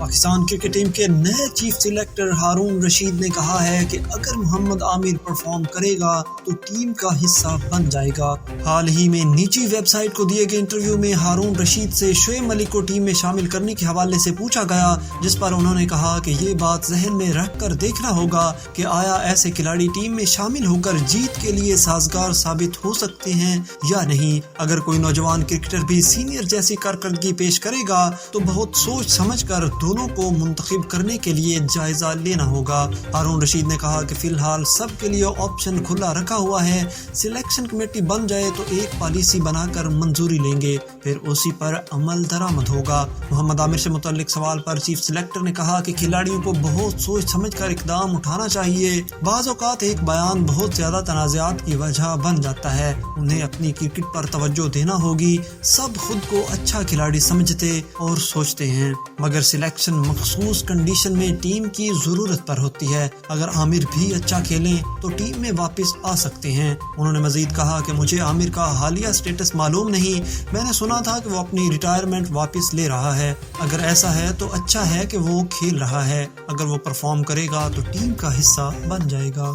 Pakistan cricket team کے نئے chief selector Haroon Rashid نے کہا ہے کہ اگر محمد عامر پرفارم کرے گا تو ٹیم کا حصہ بن جائے گا۔ حال ہی میں نجی ویب سائٹ کو دیے گئے انٹرویو میں ہارون رشید سے شعیب ملک کو ٹیم میں شامل کرنے کے حوالے سے پوچھا گیا، جس پر انہوں نے کہا کہ یہ بات ذہن میں رکھ کر دیکھنا ہوگا کہ آیا ایسے کھلاڑی ٹیم میں شامل ہو کر جیت کے لیے سازگار ثابت ہو سکتے ہیں یا نہیں۔ اگر کوئی نوجوان کرکٹر بھی سینئر جیسی کارکردگی پیش کرے گا تو بہت سوچ سمجھ کر دونوں کو منتخب کرنے کے لیے جائزہ لینا ہوگا۔ ہارون رشید نے کہا کہ فی الحال سب کے لیے آپشن کھلا رکھا ہوا ہے، سلیکشن کمیٹی بن جائے تو ایک پالیسی بنا کر منظوری لیں گے، پھر اسی پر عمل درآمد ہوگا۔ محمد عامر سے متعلق سوال پر چیف سلیکٹر نے کہا کہ کھلاڑیوں کو بہت سوچ سمجھ کر اقدام اٹھانا چاہیے، بعض اوقات ایک بیان بہت زیادہ تنازعات کی وجہ بن جاتا ہے، انہیں اپنی کرکٹ پر توجہ دینا ہوگی۔ سب خود کو اچھا کھلاڑی سمجھتے اور سوچتے ہیں، مگر سلیکشن مخصوص کنڈیشن میں ٹیم کی ضرورت پر ہوتی ہے۔ اگر عامر بھی اچھا کھیلیں تو ٹیم میں واپس آ سکتے ہیں۔ انہوں نے مزید کہا کہ مجھے عامر کا حالیہ سٹیٹس معلوم نہیں، میں نے سنا تھا کہ وہ اپنی ریٹائرمنٹ واپس لے رہا ہے۔ اگر ایسا ہے تو اچھا ہے کہ وہ کھیل رہا ہے، اگر وہ پرفارم کرے گا تو ٹیم کا حصہ بن جائے گا۔